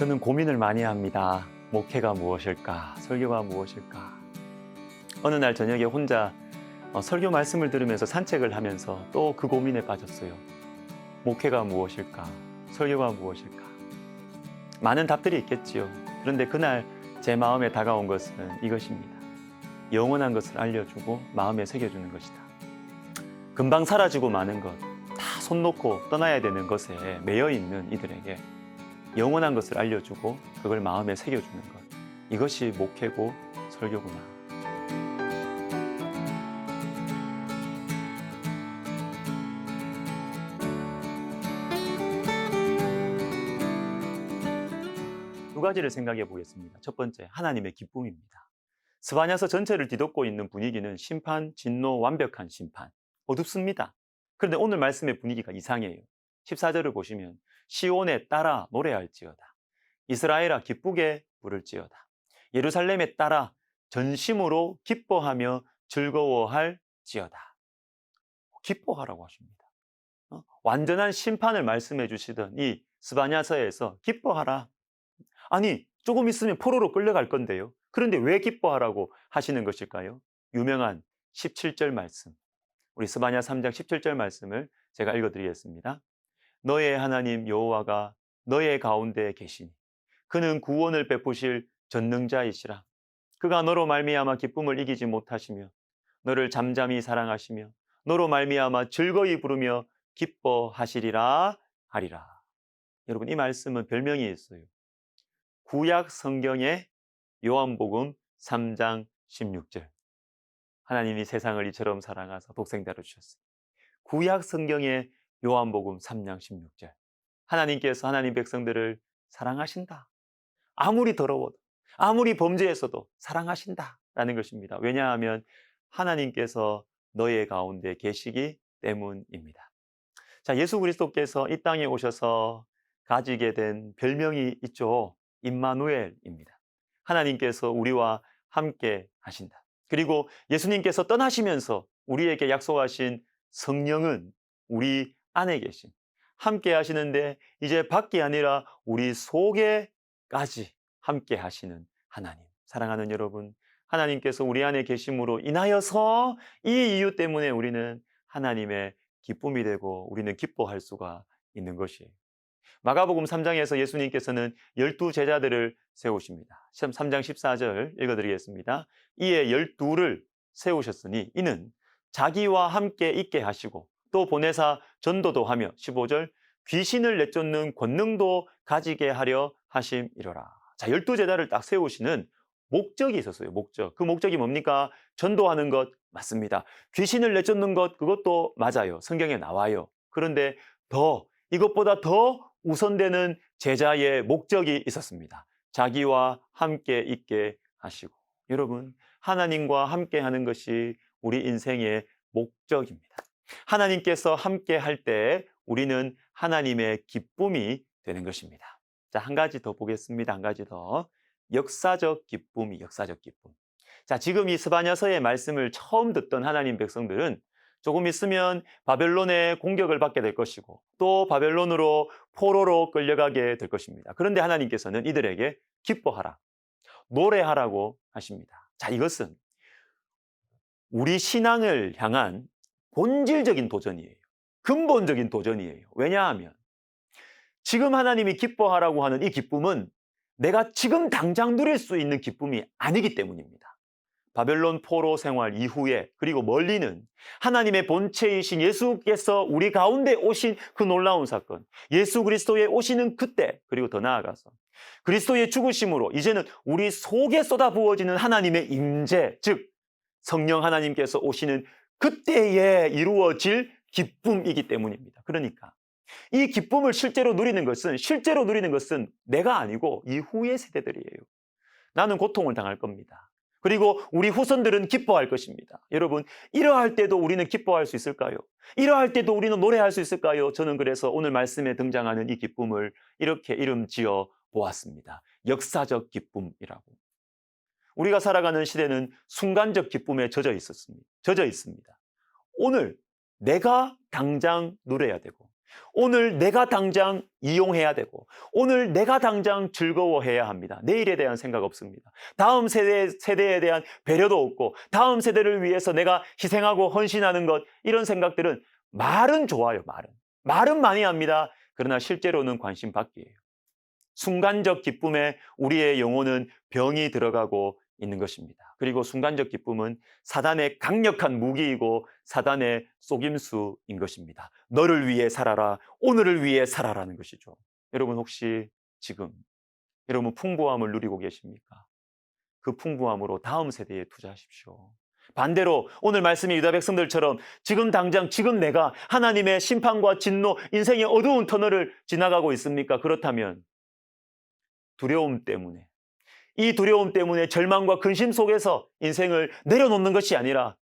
저는 고민을 많이 합니다. 목회가 무엇일까? 설교가 무엇일까? 어느 날 저녁에 혼자 설교 말씀을 들으면서 산책을 하면서 또 그 고민에 빠졌어요. 목회가 무엇일까? 설교가 무엇일까? 많은 답들이 있겠지요. 그런데 그날 제 마음에 다가온 것은 이것입니다. 영원한 것을 알려주고 마음에 새겨주는 것이다. 금방 사라지고 마는 것, 다 손 놓고 떠나야 되는 것에 매여 있는 이들에게 영원한 것을 알려주고 그걸 마음에 새겨주는 것. 이것이 목회고 설교구나. 두 가지를 생각해 보겠습니다. 첫 번째, 하나님의 기쁨입니다. 스바냐서 전체를 뒤덮고 있는 분위기는 심판, 진노, 완벽한 심판. 어둡습니다. 그런데 오늘 말씀의 분위기가 이상해요. 14절을 보시면 시온에 따라 노래할지어다. 이스라엘아 기쁘게 부를지어다. 예루살렘에 따라 전심으로 기뻐하며 즐거워할지어다. 기뻐하라고 하십니다. 완전한 심판을 말씀해 주시던 이 스바냐서에서 기뻐하라. 아니, 조금 있으면 포로로 끌려갈 건데요. 그런데 왜 기뻐하라고 하시는 것일까요? 유명한 17절 말씀. 우리 스바냐 3장 17절 말씀을 제가 읽어드리겠습니다. 너의 하나님 여호와가 너의 가운데 계시니 그는 구원을 베푸실 전능자이시라. 그가 너로 말미암아 기쁨을 이기지 못하시며 너를 잠잠히 사랑하시며 너로 말미암아 즐거이 부르며 기뻐하시리라 하리라. 여러분, 이 말씀은 별명이 있어요. 구약 성경의 요한복음 3장 16절. 하나님이 세상을 이처럼 사랑하사 독생자를 주셨으니. 구약 성경의 요한복음 3장 16절. 하나님께서 하나님 백성들을 사랑하신다. 아무리 더러워도, 아무리 범죄했어도 사랑하신다라는 것입니다. 왜냐하면 하나님께서 너의 가운데 계시기 때문입니다. 자, 예수 그리스도께서 이 땅에 오셔서 가지게 된 별명이 있죠. 임마누엘입니다. 하나님께서 우리와 함께 하신다. 그리고 예수님께서 떠나시면서 우리에게 약속하신 성령은 우리 안에 계신, 함께 하시는데 이제 밖이 아니라 우리 속에까지 함께 하시는 하나님. 사랑하는 여러분, 하나님께서 우리 안에 계심으로 인하여서 이 이유 때문에 우리는 하나님의 기쁨이 되고 우리는 기뻐할 수가 있는 것이에요. 마가복음 3장에서 예수님께서는 12제자들을 세우십니다. 3장 14절 읽어드리겠습니다. 이에 12를 세우셨으니 이는 자기와 함께 있게 하시고 또 보내사 전도도 하며 15절 귀신을 내쫓는 권능도 가지게 하려 하심이로라. 자, 12제자를 딱 세우시는 목적이 있었어요. 목적. 그 목적이 뭡니까? 전도하는 것 맞습니다. 귀신을 내쫓는 것 그것도 맞아요. 성경에 나와요. 그런데 이것보다 더 우선되는 제자의 목적이 있었습니다. 자기와 함께 있게 하시고. 여러분, 하나님과 함께 하는 것이 우리 인생의 목적입니다. 하나님께서 함께 할 때 우리는 하나님의 기쁨이 되는 것입니다. 자, 한 가지 더 보겠습니다. 한 가지 더. 역사적 기쁨. 자, 지금 이 스바냐서의 말씀을 처음 듣던 하나님 백성들은 조금 있으면 바벨론의 공격을 받게 될 것이고 또 바벨론으로 포로로 끌려가게 될 것입니다. 그런데 하나님께서는 이들에게 기뻐하라, 노래하라고 하십니다. 자, 이것은 우리 신앙을 향한 본질적인 도전이에요. 근본적인 도전이에요. 왜냐하면 지금 하나님이 기뻐하라고 하는 이 기쁨은 내가 지금 당장 누릴 수 있는 기쁨이 아니기 때문입니다. 바벨론 포로 생활 이후에 그리고 멀리는 하나님의 본체이신 예수께서 우리 가운데 오신 그 놀라운 사건, 예수 그리스도의 오시는 그때, 그리고 더 나아가서 그리스도의 죽으심으로 이제는 우리 속에 쏟아 부어지는 하나님의 임재, 즉 성령 하나님께서 오시는 그때에 이루어질 기쁨이기 때문입니다. 그러니까 이 기쁨을 실제로 누리는 것은 내가 아니고 이후의 세대들이에요. 나는 고통을 당할 겁니다. 그리고 우리 후손들은 기뻐할 것입니다. 여러분, 이러할 때도 우리는 기뻐할 수 있을까요? 이러할 때도 우리는 노래할 수 있을까요? 저는 그래서 오늘 말씀에 등장하는 이 기쁨을 이렇게 이름 지어 보았습니다. 역사적 기쁨이라고. 우리가 살아가는 시대는 순간적 기쁨에 젖어 있습니다. 오늘 내가 당장 누려야 되고 오늘 내가 당장 이용해야 되고 오늘 내가 당장 즐거워해야 합니다. 내일에 대한 생각 없습니다. 다음 세대에 대한 배려도 없고 다음 세대를 위해서 내가 희생하고 헌신하는 것, 이런 생각들은 말은 좋아요. 말은 많이 합니다. 그러나 실제로는 관심 밖이에요. 순간적 기쁨에 우리의 영혼은 병이 들어가고 있는 것입니다. 그리고 순간적 기쁨은 사단의 강력한 무기이고 사단의 속임수인 것입니다. 너를 위해 살아라, 오늘을 위해 살아라는 것이죠. 여러분, 혹시 지금 여러분 풍부함을 누리고 계십니까? 그 풍부함으로 다음 세대에 투자하십시오. 반대로 오늘 말씀이 유다 백성들처럼 지금 당장 지금 내가 하나님의 심판과 진노, 인생의 어두운 터널을 지나가고 있습니까? 그렇다면 두려움 때문에, 이 두려움 때문에 절망과 근심 속에서 인생을 내려놓는 것이 아니라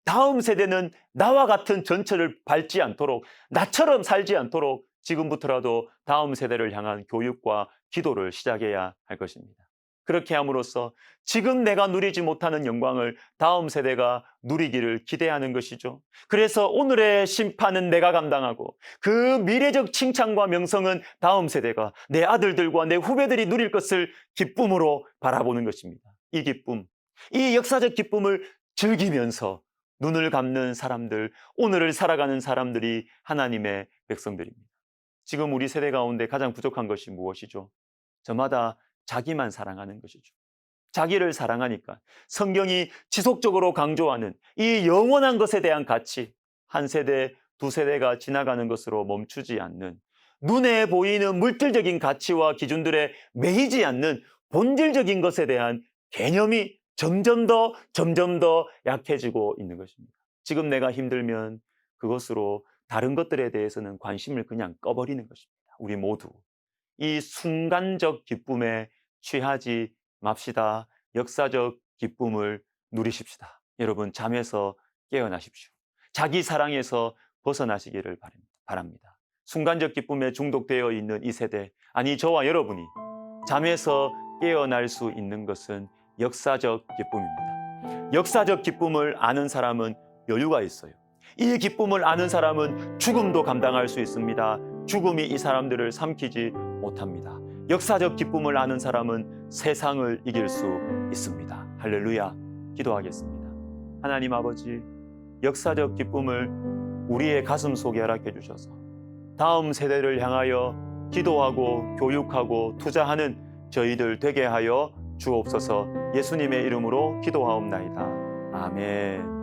다음 세대는 나와 같은 전철을 밟지 않도록, 나처럼 살지 않도록 지금부터라도 다음 세대를 향한 교육과 기도를 시작해야 할 것입니다. 그렇게 함으로써 지금 내가 누리지 못하는 영광을 다음 세대가 누리기를 기대하는 것이죠. 그래서 오늘의 심판은 내가 감당하고 그 미래적 칭찬과 명성은 다음 세대가, 내 아들들과 내 후배들이 누릴 것을 기쁨으로 바라보는 것입니다. 이 기쁨, 이 역사적 기쁨을 즐기면서 눈을 감는 사람들, 오늘을 살아가는 사람들이 하나님의 백성들입니다. 지금 우리 세대 가운데 가장 부족한 것이 무엇이죠? 저마다 자기만 사랑하는 것이죠. 자기를 사랑하니까 성경이 지속적으로 강조하는 이 영원한 것에 대한 가치, 한 세대, 두 세대가 지나가는 것으로 멈추지 않는, 눈에 보이는 물질적인 가치와 기준들에 매이지 않는 본질적인 것에 대한 개념이 점점 더 약해지고 있는 것입니다. 지금 내가 힘들면 그것으로 다른 것들에 대해서는 관심을 그냥 꺼버리는 것입니다. 우리 모두 이 순간적 기쁨에 취하지 맙시다. 역사적 기쁨을 누리십시다. 여러분, 잠에서 깨어나십시오. 자기 사랑에서 벗어나시기를 바랍니다. 순간적 기쁨에 중독되어 있는 이 세대, 아니 저와 여러분이 잠에서 깨어날 수 있는 것은 역사적 기쁨입니다. 역사적 기쁨을 아는 사람은 여유가 있어요. 이 기쁨을 아는 사람은 죽음도 감당할 수 있습니다. 죽음이 이 사람들을 삼키지 못합니다. 역사적 기쁨을 아는 사람은 세상을 이길 수 있습니다. 할렐루야. 기도하겠습니다. 하나님 아버지, 역사적 기쁨을 우리의 가슴 속에 허락해 주셔서 다음 세대를 향하여 기도하고 교육하고 투자하는 저희들 되게 하여 주옵소서. 예수님의 이름으로 기도하옵나이다. 아멘.